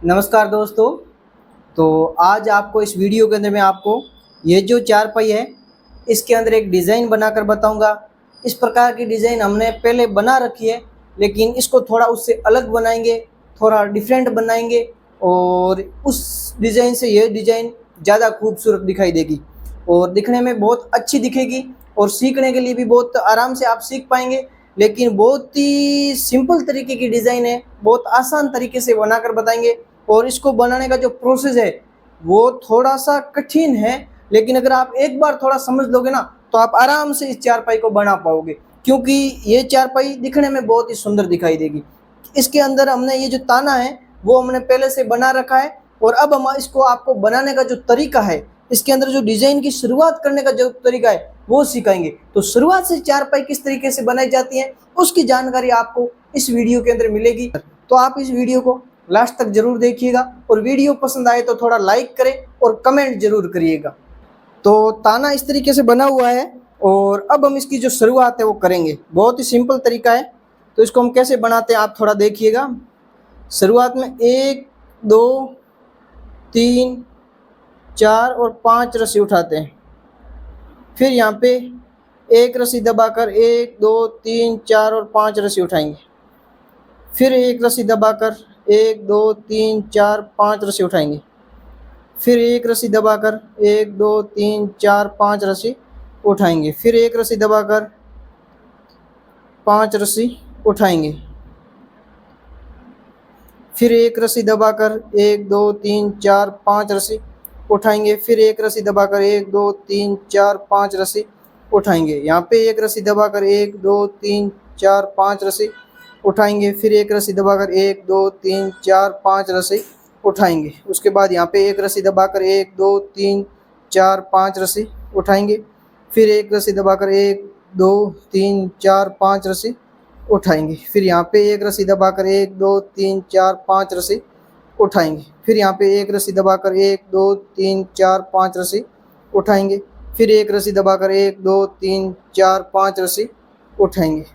नमस्कार दोस्तों। तो आज आपको इस वीडियो के अंदर मैं आपको ये जो चारपाई है इसके अंदर एक डिज़ाइन बनाकर बताऊंगा। इस प्रकार की डिज़ाइन हमने पहले बना रखी है, लेकिन इसको थोड़ा उससे अलग बनाएंगे, थोड़ा डिफरेंट बनाएंगे और उस डिज़ाइन से ये डिज़ाइन ज़्यादा खूबसूरत दिखाई देगी और दिखने में बहुत अच्छी दिखेगी और सीखने के लिए भी बहुत आराम से आप सीख पाएंगे। लेकिन बहुत ही सिंपल तरीके की डिज़ाइन है, बहुत आसान तरीके से बनाकर बताएंगे और इसको बनाने का जो प्रोसेस है वो थोड़ा सा कठिन है, लेकिन अगर आप एक बार थोड़ा समझ लोगे ना तो आप आराम से इस चारपाई को बना पाओगे, क्योंकि ये चारपाई दिखने में बहुत ही सुंदर दिखाई देगी। इसके अंदर हमने ये जो ताना है वो हमने पहले से बना रखा है और अब हम इसको आपको बनाने का जो तरीका है, इसके अंदर जो डिज़ाइन की शुरुआत करने का जो तरीका है वो सिखाएंगे। तो शुरुआत से चारपाई किस तरीके से बनाई जाती है उसकी जानकारी आपको इस वीडियो के अंदर मिलेगी। तो आप इस वीडियो को लास्ट तक जरूर देखिएगा और वीडियो पसंद आए तो थोड़ा लाइक करें और कमेंट जरूर करिएगा। तो ताना इस तरीके से बना हुआ है और अब हम इसकी जो शुरुआत है वो करेंगे। बहुत ही सिंपल तरीका है, तो इसको हम कैसे बनाते हैं आप थोड़ा देखिएगा। शुरुआत में 1 2 3 4 और 5 रस्सी उठाते हैं, फिर यहाँ पे एक रस्सी दबाकर 1 2 3 4 और 5 रस्सी उठाएंगे, फिर एक रस्सी दबाकर 1 2 3 4 5 रस्सी उठाएंगे, फिर एक रस्सी दबाकर 1 2 3 4 5 रस्सी उठाएंगे, फिर एक रस्सी दबाकर 5 रस्सी उठाएंगे, फिर एक रस्सी दबाकर 1 2 3 4 5 रस्सी उठाएंगे, फिर एक रस्सी दबाकर 1 2 3 4 5 रस्सी उठाएंगे। यहाँ पे एक रस्सी दबाकर 1 2 3 4 5 रस्सी उठाएंगे, फिर एक रस्सी दबाकर 1 2 3 4 5 रस्सी उठाएंगे। उसके बाद यहाँ पे एक रस्सी दबाकर 1 2 3 4 5 रस्सी उठाएंगे, फिर एक रस्सी दबाकर 1 2 3 4 5 रस्सी उठाएंगे, फिर यहाँ पे एक रस्सी दबाकर 1 2 3 4 5 रस्सी उठाएंगे, फिर यहाँ पे एक रस्सी दबाकर 1 2 3 4 5 रस्सी उठाएंगे, फिर एक रस्सी दबाकर 1 2 3 4 5 रस्सी उठाएंगे।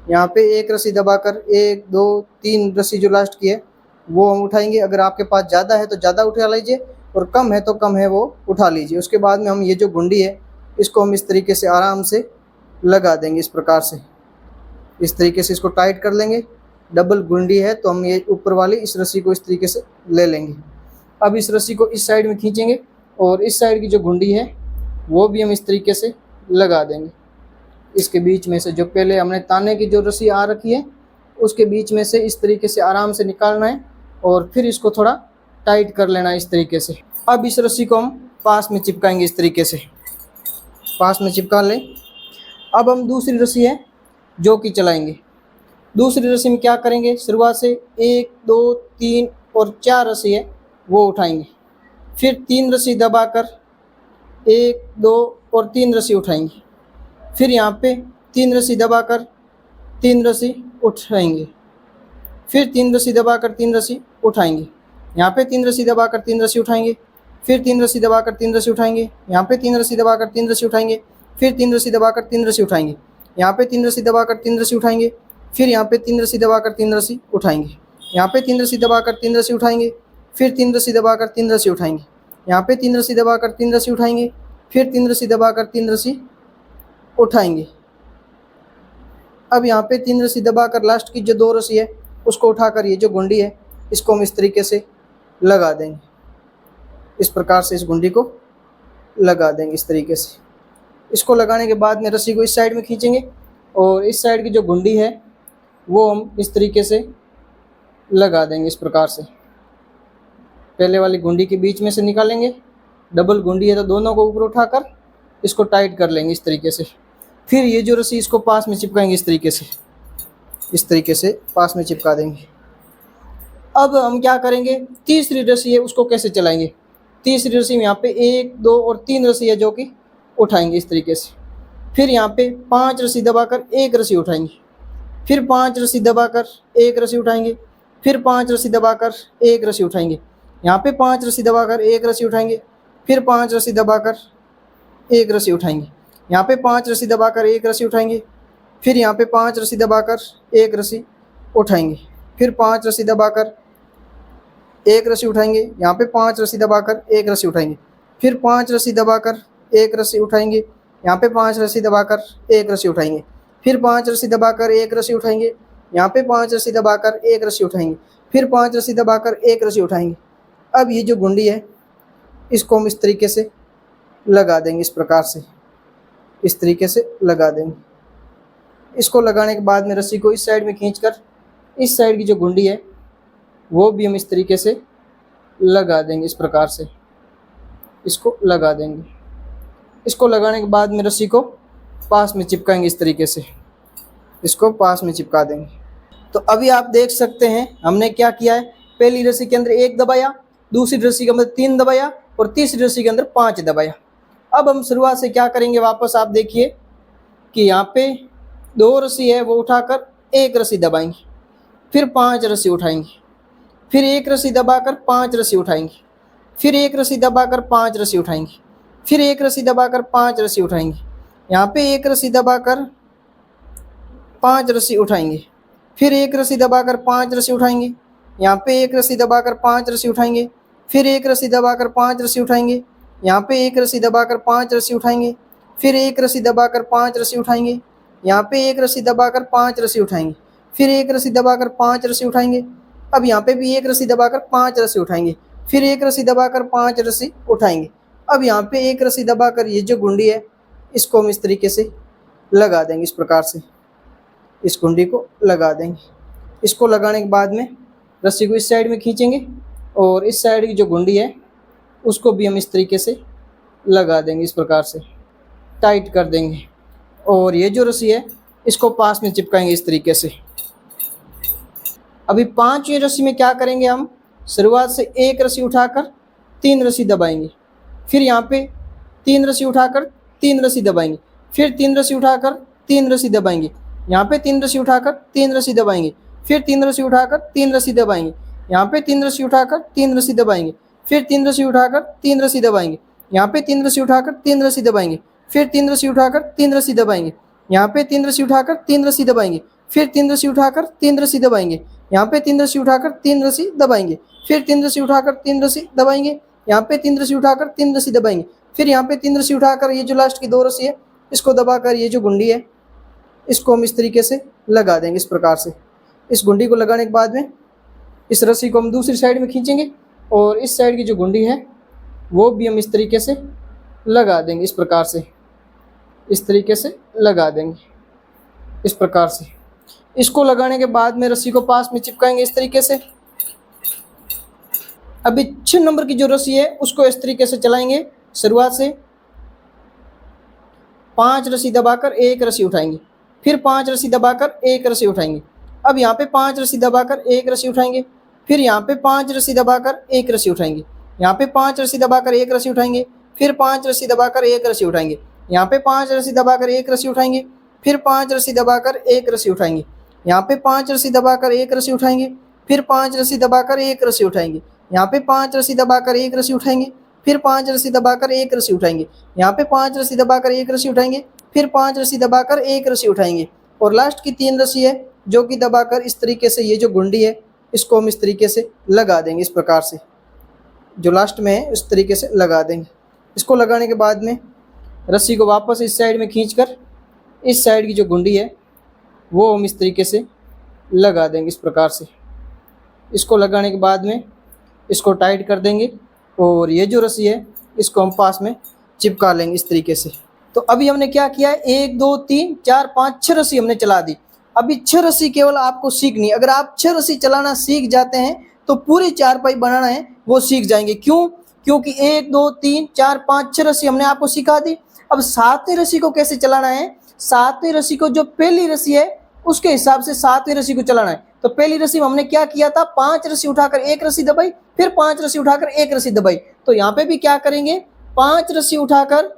यहाँ पे एक रस्सी दबाकर 1 2 3 रस्सी जो लास्ट की है वो हम उठाएंगे। अगर आपके पास ज़्यादा है तो ज़्यादा उठा लीजिए और कम है तो कम है वो उठा लीजिए। उसके बाद में हम ये जो गुंडी है इसको हम इस तरीके से आराम से लगा देंगे। इस प्रकार से इस तरीके से इसको टाइट कर लेंगे। डबल गुंडी है तो हम ये ऊपर वाली इस रस्सी को इस तरीके से ले लेंगे। अब इस रस्सी को इस साइड में खींचेंगे और इस साइड की जो गुंडी है वो भी हम इस तरीके से लगा देंगे। इसके बीच में से जो पहले हमने ताने की जो रस्सी आ रखी है उसके बीच में से इस तरीके से आराम से निकालना है और फिर इसको थोड़ा टाइट कर लेना है इस तरीके से। अब इस रस्सी को हम पास में चिपकाएंगे, इस तरीके से पास में चिपका लें। अब हम दूसरी रस्सी है जो कि चलाएंगे। दूसरी रस्सी में क्या करेंगे, शुरुआत से 1 2 3 और 4 रस्सी है वो उठाएंगे, फिर 3 रस्सी दबाकर 1 2 और 3 रस्सी उठाएंगे, फिर यहाँ पे 3 रस्सी दबाकर 3 रस्सी उठाएंगे, फिर 3 रस्सी दबाकर 3 रस्सी उठाएंगे, यहाँ पे 3 रस्सी दबाकर 3 रस्सी उठाएंगे, फिर 3 रस्सी दबाकर 3 रस्सी उठाएंगे, यहाँ पे 3 रस्सी दबाकर 3 रस्सी उठाएंगे, फिर 3 रस्सी दबाकर 3 रस्सी उठाएंगे, यहाँ पे 3 रस्सी दबाकर 3 रस्सी उठाएंगे, फिर यहाँ पे 3 रस्सी दबाकर 3 रस्सी उठाएंगे, यहाँ पे 3 रस्सी दबाकर 3 रस्सी उठाएंगे, फिर 3 रस्सी दबाकर 3 रस्सी उठाएंगे, यहाँ पे 3 रस्सी दबाकर 3 रस्सी उठाएंगे, फिर 3 रस्सी दबाकर 3 रस्सी उठाएंगे। अब यहाँ पे 3 रस्सी दबाकर लास्ट की जो 2 रस्सी है उसको उठाकर ये जो गुंडी है इसको हम इस तरीके से लगा देंगे। इस प्रकार से इस गुंडी को लगा देंगे इस तरीके से। इसको लगाने के बाद में रस्सी को इस साइड में खींचेंगे और इस साइड की जो गुंडी है वो हम इस तरीके से लगा देंगे। इस प्रकार से पहले वाली गुंडी के बीच में से निकालेंगे, डबल गुंडी है तो दोनों को ऊपर उठाकर इसको टाइट कर लेंगे इस तरीके से। फिर ये जो रस्सी इसको पास में चिपकाएंगे, इस तरीके से पास में चिपका देंगे। अब हम क्या करेंगे, तीसरी रस्सी है उसको कैसे चलाएंगे। तीसरी रस्सी में यहाँ पे 1 2 और 3 रस्सी है जो कि उठाएंगे इस तरीके से, फिर यहाँ पे 5 रस्सी दबाकर 1 रस्सी उठाएंगे, फिर 5 रस्सी दबाकर 1 रस्सी उठाएंगे, फिर 5 रस्सी दबाकर 1 रस्सी उठाएंगे, यहाँ पे 5 रस्सी दबाकर 1 रस्सी उठाएंगे, फिर 5 रस्सी दबाकर 1 रस्सी उठाएंगे, यहाँ पे 5 रस्सी दबाकर 1 रस्सी उठाएंगे, फिर यहाँ पे 5 रस्सी दबाकर 1 रस्सी उठाएंगे, फिर 5 रस्सी दबाकर एक रस्सी उठाएंगे, यहाँ पे 5 रस्सी दबाकर एक रस्सी उठाएंगे, फिर 5 रस्सी दबाकर एक रस्सी उठाएंगे, यहाँ पे 5 रस्सी दबाकर एक रस्सी उठाएंगे, फिर 5 रस्सी दबाकर एक रस्सी उठाएंगे, यहाँ पे 5 रस्सी दबाकर एक रस्सी उठाएंगे, फिर 5 रस्सी दबाकर एक रस्सी उठाएंगे। अब ये जो गुंडी है इसको हम इस तरीके से लगा देंगे, इस प्रकार से इस तरीके से लगा देंगे। इसको लगाने के बाद में रस्सी को इस साइड में खींचकर इस साइड की जो गुंडी है वो भी हम इस तरीके से लगा देंगे, इस प्रकार से इसको लगा देंगे। इसको लगाने के बाद में रस्सी को पास में चिपकाएंगे, इस तरीके से इसको पास में चिपका देंगे। तो अभी आप देख सकते हैं हमने क्या किया है, पहली रस्सी के अंदर 1 दबाया, दूसरी रस्सी के अंदर 3 दबाया और तीसरी रस्सी के अंदर 5 दबाया। अब हम शुरुआत से क्या करेंगे, वापस आप देखिए कि यहाँ पे 2 रस्सी है वो उठाकर एक रस्सी दबाएंगे, फिर 5 रस्सी उठाएंगे, फिर एक रस्सी दबाकर 5 रस्सी उठाएंगे, फिर एक रस्सी दबाकर 5 रस्सी उठाएंगे, फिर एक रस्सी दबाकर 5 रस्सी उठाएंगे, यहाँ पे एक रस्सी दबाकर 5 रस्सी उठाएंगे, फिर एक रस्सी दबाकर 5 रस्सी उठाएंगे, यहाँ पे एक रस्सी दबाकर 5 रस्सी उठाएंगे, फिर एक रस्सी दबाकर 5 रस्सी उठाएंगे, यहाँ पे एक रस्सी दबाकर 5 रस्सी उठाएंगे, फिर एक रस्सी दबाकर 5 रस्सी उठाएंगे, यहाँ पे एक रस्सी दबाकर 5 रस्सी उठाएंगे, फिर एक रस्सी दबाकर 5 रस्सी उठाएंगे। अब यहाँ पे भी एक रस्सी दबाकर 5 रस्सी उठाएंगे, फिर एक रस्सी दबाकर 5 रस्सी उठाएंगे। अब यहाँ पे एक रस्सी दबाकर ये जो गुंडी है इसको हम इस तरीके से लगा देंगे, इस प्रकार से इस गुंडी को लगा देंगे। इसको लगाने के बाद में रस्सी को इस साइड में खींचेंगे और इस साइड की जो गुंडी है उसको भी हम इस तरीके से लगा देंगे, इस प्रकार से टाइट कर देंगे। और ये जो रस्सी है इसको पास में चिपकाएंगे इस तरीके से। अभी 5वीं रस्सी में क्या करेंगे, हम शुरुआत से एक रस्सी उठाकर 3 रस्सी दबाएंगे, फिर यहाँ पे 3 रस्सी उठाकर 3 रस्सी दबाएंगे, फिर 3 रस्सी उठाकर 3 रस्सी दबाएंगे, यहाँ पे 3 रस्सी उठाकर 3 रस्सी दबाएंगे, फिर 3 रस्सी उठाकर 3 रस्सी दबाएंगे, यहाँ पे 3 रस्सी उठाकर 3 रस्सी दबाएंगे, फिर 3 रस्सी उठाकर 3 रस्सी दबाएंगे, यहाँ पे 3 रस्सी उठाकर 3 रस्सी दबाएंगे, फिर 3 रस्सी उठाकर 3 रस्सी दबाएंगे, यहाँ पे 3 रस्सी उठाकर 3 रस्सी दबाएंगे, फिर 3 रस्सी उठाकर 3 रस्सी दबाएंगे, यहाँ पे 3 रस्सी उठाकर 3 रस्सी दबाएंगे, फिर 3 रस्सी उठाकर 3 रस्सी दबाएंगे, यहाँ पे 3 रस्सी उठाकर 3 रस्सी दबाएंगे, फिर यहाँ पे 3 रस्सी उठाकर ये जो लास्ट की 2 रस्सी है इसको दबाकर ये जो गुंडी है इसको हम इस तरीके से लगा देंगे, इस प्रकार से। इस गुंडी को लगाने के बाद में इस रस्सी को हम दूसरी साइड में खींचेंगे और इस साइड की जो गुंडी है वो भी हम इस तरीके से लगा देंगे, इस प्रकार से इस तरीके से लगा देंगे, इस प्रकार से। इसको लगाने के बाद में रस्सी को पास में चिपकाएंगे इस तरीके से। अभी 6 नंबर की जो रस्सी है उसको इस तरीके से चलाएंगे, शुरुआत से 5 रस्सी दबाकर एक रस्सी उठाएंगे, फिर 5 रस्सी दबाकर एक रस्सी उठाएंगे। अब यहाँ पे 5 रस्सी दबाकर एक रस्सी उठाएंगे, फिर यहाँ पे 5 रस्सी दबाकर एक रस्सी उठाएंगे, यहाँ पे 5 रस्सी दबाकर एक रस्सी उठाएंगे, फिर 5 रस्सी दबाकर एक रस्सी उठाएंगे, यहाँ पे 5 रस्सी दबाकर एक रस्सी उठाएंगे, फिर 5 रस्सी दबाकर एक रस्सी उठाएंगे, यहाँ पे 5 रस्सी दबाकर एक रस्सी उठाएंगे, फिर 5 रस्सी दबाकर एक रस्सी उठाएंगे, यहाँ पे 5 रस्सी दबाकर एक रस्सी उठाएंगे, फिर 5 रस्सी दबाकर एक रस्सी उठाएंगे, यहाँ पे 5 रस्सी दबाकर एक रस्सी उठाएंगे, फिर 5 रस्सी दबाकर एक रस्सी उठाएंगे। और लास्ट की 3 रस्सी है जो कि दबाकर इस तरीके से ये जो गुंडी है इसको हम इस तरीके से लगा देंगे, इस प्रकार से जो लास्ट में है इस तरीके से लगा देंगे। इसको लगाने के बाद में रस्सी को वापस इस साइड में खींचकर इस साइड की जो गुंडी है वो हम इस तरीके से लगा देंगे, इस प्रकार से। इसको लगाने के बाद में इसको टाइट कर देंगे और ये जो रस्सी है इसको हम पास में चिपका लेंगे इस तरीके से। तो अभी हमने क्या किया है, 1 2 3 4 5 6 रस्सी हमने चला दी। अभी 6 रस्सी केवल आपको सीखनी। अगर आप 6 रस्सी चलाना सीख जाते हैं तो पूरी चारपाई बनाना है वो सीख जाएंगे। क्यों? क्योंकि 1 2 3 4 5 6 रस्सी हमने आपको सिखा दी। अब 7वीं रस्सी को कैसे चलाना है, 7वीं रस्सी को जो पहली रस्सी है उसके हिसाब से 7वीं रस्सी को चलाना है। तो पहली रस्सी में हमने क्या किया था, 5 रस्सी उठाकर एक रस्सी दबाई, फिर 5 रस्सी उठाकर एक रस्सी दबाई। तो यहाँ पे भी क्या करेंगे, 5 रस्सी उठाकर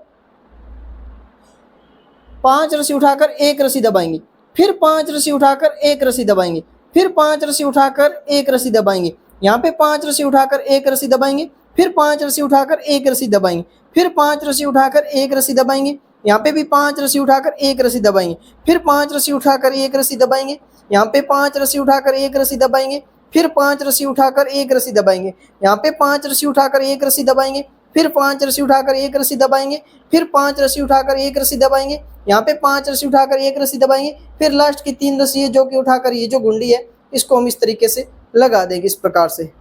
एक रस्सी दबाएंगे, फिर 5 रस्सी उठाकर एक रस्सी दबाएंगे, फिर 5 रस्सी उठाकर एक रस्सी दबाएंगे। यहाँ पे 5 रस्सी उठाकर एक रस्सी दबाएंगे, फिर 5 रस्सी उठाकर एक रस्सी दबाएंगे, फिर 5 रस्सी उठाकर एक रस्सी दबाएंगे। यहाँ पे भी 5 रस्सी उठाकर एक रस्सी दबाएंगे, फिर 5 रस्सी उठाकर एक रस्सी दबाएंगे। यहाँ पे 5 रस्सी उठाकर एक रस्सी दबाएंगे, फिर 5 रस्सी उठाकर एक रस्सी दबाएंगे, यहाँ पे 5 रस्सी उठाकर एक रस्सी दबाएंगे, फिर 5 रस्सी उठाकर एक रस्सी दबाएंगे, फिर 5 रस्सी उठाकर एक रस्सी दबाएंगे, यहाँ पे 5 रस्सी उठाकर एक रस्सी दबाएंगे, फिर लास्ट की 3 रस्सी है जो कि उठाकर ये जो गुंडी है इसको हम इस तरीके से लगा देंगे। इस प्रकार से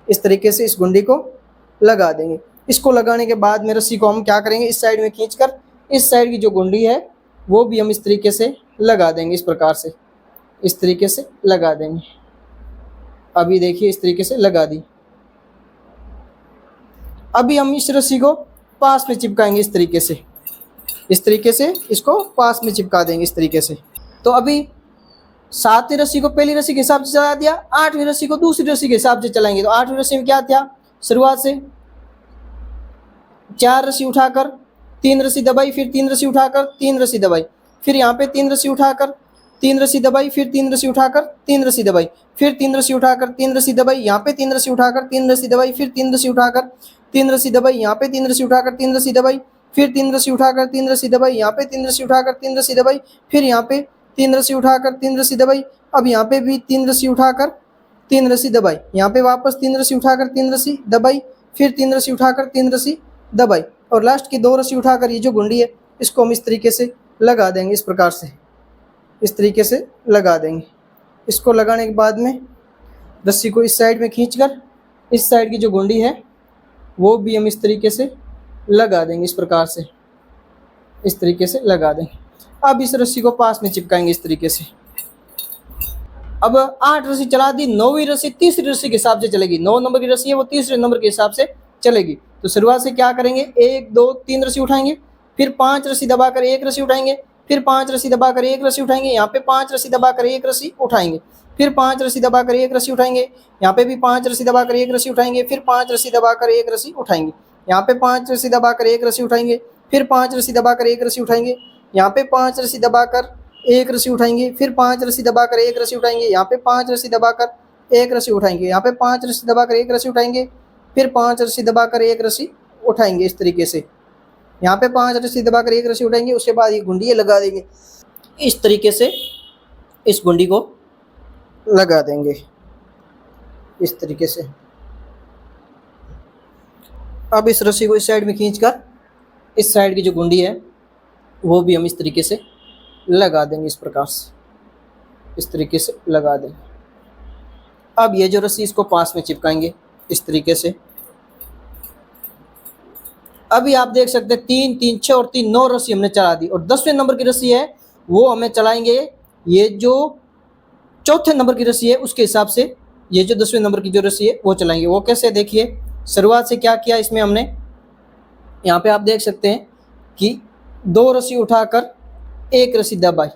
इस तरीके से इस गुंडी को लगा देंगे। इसको लगाने के बाद में रस्सी को हम क्या करेंगे, इस साइड में खींचकर इस साइड की जो गुंडी है वो भी हम इस तरीके से लगा देंगे। इस प्रकार से इस तरीके से लगा देंगे। अभी देखिए इस तरीके से लगा दी। अभी हम इस रस्सी को पास में चिपकाएंगे इस तरीके से इसको पास में चिपका देंगे इस तरीके से। तो अभी 7वीं रस्सी को पहली रस्सी के हिसाब से चला दिया, 8वीं रस्सी को दूसरी रस्सी के हिसाब से चलाएंगे। तो 8वीं रस्सी में क्या था, शुरुआत से 4 रस्सी उठाकर 3 रस्सी दबाई, फिर 3 रस्सी उठाकर 3 रस्सी दबाई, फिर यहाँ पे 3 रस्सी उठाकर 3 रस्सी दबाई, फिर 3 रस्सी उठाकर 3 रस्सी दबाई, फिर 3 रस्सी उठाकर 3 रस्सी दबाई, यहाँ पे 3 रस्सी उठाकर 3 रस्सी दबाई, फिर 3 रस्सी उठाकर 3 रस्सी दबाई, यहाँ पे 3 रस्सी उठाकर 3 रस्सी दबाई, फिर 3 रस्सी उठाकर 3 रस्सी दबाई, यहाँ पे 3 रस्सी उठाकर 3 रस्सी दबाई, फिर यहाँ पे 3 रस्सी उठाकर 3 रस्सी दबाई। अब यहाँ पे भी 3 रस्सी उठाकर 3 रस्सी दबाई, यहाँ पे वापस 3 रस्सी उठाकर 3 रस्सी दबाई, फिर 3 रस्सी उठाकर 3 रस्सी दबाई, और लास्ट की 2 रस्सी उठाकर ये जो गुंडी है इसको हम इस तरीके से लगा देंगे। इस प्रकार से इस तरीके से लगा देंगे। इसको लगाने के बाद में रस्सी को इस साइड में खींचकर इस साइड की जो गुंडी है वो भी हम इस तरीके से लगा देंगे। इस प्रकार से इस तरीके से लगा देंगे। अब इस रस्सी को पास में चिपकाएंगे इस तरीके से। अब 8 रस्सी चला दी, 9वीं रस्सी तीसरी रस्सी के हिसाब से चलेगी। 9 नंबर की रस्सी है वो तीसरे नंबर के हिसाब से चलेगी। तो शुरुआत से क्या करेंगे, 1 2 3 रस्सी उठाएंगे, फिर 5 रस्सी दबाकर एक रस्सी उठाएंगे, फिर 5 रस्सी दबाकर एक रस्सी उठाएंगे, यहाँ पे 5 रस्सी दबाकर एक रस्सी उठाएंगे, फिर 5 रस्सी दबाकर एक रस्सी उठाएंगे, यहाँ पे भी 5 रस्सी दबाकर एक रस्सी उठाएंगे, फिर 5 रस्सी दबाकर एक रस्सी उठाएंगे, यहाँ पे 5 रस्सी दबाकर एक रस्सी उठाएंगे, फिर 5 रस्सी दबाकर एक रस्सी उठाएंगे, यहाँ पे 5 रस्सी दबाकर एक रस्सी उठाएंगे, फिर 5 रस्सी दबाकर एक रस्सी उठाएंगे, यहाँ पे 5 रस्सी दबाकर एक रस्सी उठाएंगे, यहाँ पे 5 रस्सी दबाकर एक रस्सी उठाएंगे, फिर 5 रस्सी दबाकर एक रस्सी उठाएंगे। इस तरीके से यहाँ पे 5 रस्सी दबाकर एक रस्सी उठाएंगे। उसके बाद ये गुंडी लगा देंगे। इस तरीके से इस गुंडी को लगा देंगे इस तरीके से। अब इस रस्सी को इस साइड में खींचकर इस साइड की जो गुंडी है वो भी हम इस तरीके से लगा देंगे। इस प्रकार से इस तरीके से लगा देंगे। अब ये जो रस्सी इसको पास में चिपकाएंगे इस तरीके से। अभी आप देख सकते हैं 3 3 6 और 3 9 रस्सी हमने चला दी, और 10वें नंबर की रस्सी है वो हमें चलाएंगे ये जो चौथे नंबर की रस्सी है उसके हिसाब से। ये जो 10वें नंबर की जो रस्सी है वो चलाएंगे। वो कैसे, देखिए शुरुआत से क्या किया इसमें हमने, यहाँ पे आप देख सकते हैं कि 2 रस्सी उठाकर एक रस्सी दबाई,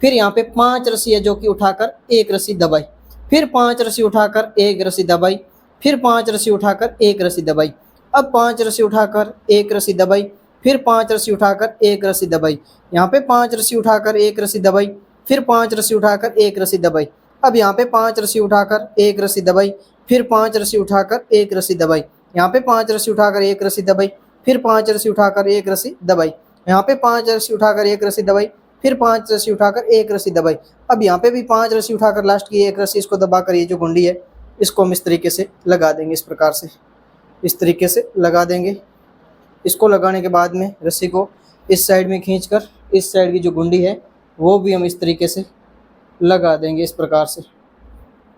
फिर यहाँ पे 5 रस्सी है जो कि उठाकर एक रस्सी दबाई, फिर 5 रस्सी उठाकर एक रस्सी दबाई, फिर 5 रस्सी उठाकर एक रस्सी दबाई, अब 5 रस्सी उठाकर एक रस्सी दबाई, फिर 5 रस्सी उठाकर एक रस्सी दबाई, यहाँ पे 5 रस्सी उठाकर एक रस्सी दबाई, फिर 5 रस्सी उठाकर एक रस्सी दबाई, अब यहाँ पे 5 रस्सी उठाकर एक रस्सी दबाई, फिर 5 रस्सी उठाकर एक रस्सी दबाई, यहाँ पे 5 रस्सी उठाकर एक रस्सी दबाई, फिर 5 रस्सी उठाकर एक रस्सी दबाई, यहाँ पे 5 रस्सी उठाकर एक रस्सी दबाई, फिर 5 रस्सी उठाकर एक रस्सी दबाई। अब यहाँ पे भी 5 रस्सी उठाकर लास्ट की एक रस्सी इसको दबाकर ये जो गुंडी है इसको हम इस तरीके से लगा देंगे। इस प्रकार से इस तरीके से लगा देंगे। इसको लगाने के बाद में रस्सी को इस साइड में खींचकर इस साइड की जो गुंडी है वो भी हम इस तरीके से लगा देंगे। इस प्रकार से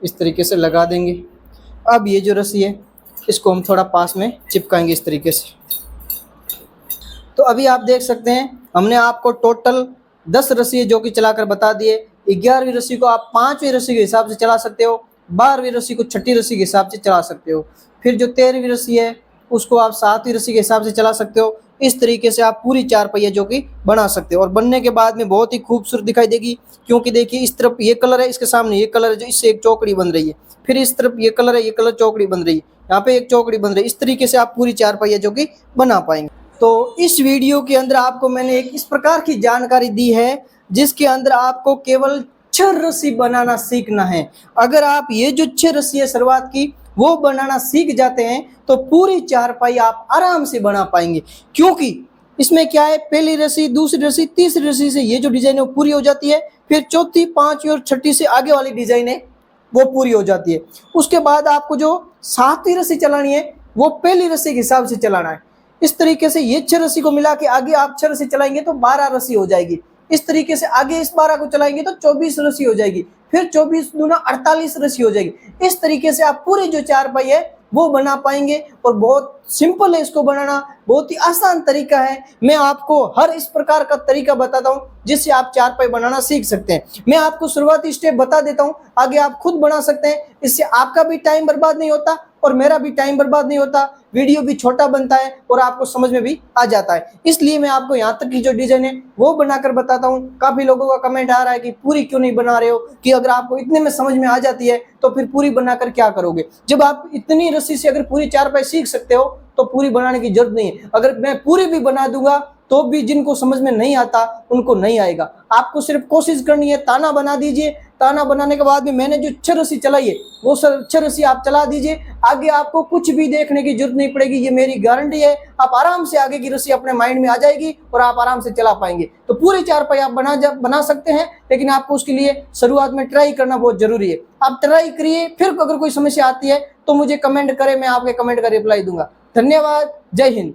इस तरीके से लगा देंगे। अब ये जो रस्सी है इसको हम थोड़ा पास में चिपकाएंगे इस तरीके से। तो अभी आप देख सकते हैं हमने आपको टोटल 10 रस्सी है जो कि चलाकर बता दिए। 11वीं रस्सी को आप 5वीं रस्सी के हिसाब से चला सकते हो, 12वीं रस्सी को 6ठी रस्सी के हिसाब से चला सकते हो, फिर जो 13वीं रस्सी है उसको आप 7वीं रस्सी के हिसाब से चला सकते हो। इस तरीके से आप पूरी 4 पहिया जो कि बना सकते हो, और बनने के बाद में बहुत ही खूबसूरत दिखाई देगी। क्योंकि देखिए इस तरफ ये कलर है, इसके सामने ये कलर है, जो इससे एक चौकड़ी बन रही है, फिर इस तरफ ये कलर है, ये कलर चौकड़ी बन रही है, यहाँ पे एक चौकड़ी बन रही है। इस तरीके से आप पूरी 4 पहिया जो कि बना पाएंगे। तो इस वीडियो के अंदर आपको मैंने एक इस प्रकार की जानकारी दी है जिसके अंदर आपको केवल 6 रस्सी बनाना सीखना है। अगर आप ये जो 6 रस्सी है शुरुआत की वो बनाना सीख जाते हैं तो पूरी 4 पाई आप आराम से बना पाएंगे। क्योंकि इसमें क्या है, पहली रस्सी, दूसरी रस्सी, तीसरी रस्सी से ये जो डिजाइन है वो पूरी हो जाती है, फिर चौथी, 5वीं और 6ठी से आगे वाली डिजाइन है वो पूरी हो जाती है। उसके बाद आपको जो 7वीं रस्सी चलानी है वो पहली रस्सी के हिसाब से चलाना है। इस तरीके से ये 6 रस्सी को मिला के आगे आप 6 रस्सी चलाएंगे तो 12 रस्सी हो जाएगी। इस तरीके से आगे इस 12 को चलाएंगे तो 24 रस्सी हो जाएगी, फिर 24 दूना 48 रस्सी हो जाएगी। इस तरीके से आप पूरी जो चारपाई है वो बना पाएंगे और बहुत सिंपल है इसको बनाना, बहुत ही आसान तरीका है। मैं आपको हर इस प्रकार का तरीका बताता हूँ जिससे आप चारपाई बनाना सीख सकते हैं। मैं आपको शुरुआती स्टेप बता देता हूँ, आगे आप खुद बना सकते हैं। इससे आपका भी टाइम बर्बाद नहीं होता और मेरा भी टाइम बर्बाद नहीं होता, वीडियो भी छोटा बनता है और आपको समझ में भी आ जाता है। इसलिए मैं आपको यहाँ तक की जो डिजाइन है वो बनाकर बताता हूँ। काफी लोगों का कमेंट आ रहा है कि पूरी क्यों नहीं बना रहे हो, कि अगर आपको इतने में समझ में आ जाती है तो फिर पूरी बनाकर क्या करोगे। जब आप इतनी रस्सी से अगर पूरी चारपाई सीख सकते हो तो पूरी बनाने की जरूरत नहीं है। अगर मैं पूरी भी बना दूंगा तो भी जिनको समझ में नहीं आता उनको नहीं आएगा। आपको सिर्फ कोशिश करनी है, ताना बना दीजिए। ताना बनाने के बाद में मैंने जो 6 रस्सी चलाई है वो 6 रस्सी आप चला दीजिए। आगे आपको कुछ भी देखने की जरूरत नहीं पड़ेगी, ये मेरी गारंटी है। आप आराम से आगे की रस्सी अपने माइंड में आ जाएगी और आप आराम से चला पाएंगे। तो पूरी चारपाई आप बना सकते हैं, लेकिन आपको उसके लिए शुरुआत में ट्राई करना बहुत जरूरी है। आप ट्राई करिए, फिर अगर कोई समस्या आती है तो मुझे कमेंट करें, मैं आपके कमेंट का रिप्लाई दूंगा। धन्यवाद, जय हिंद।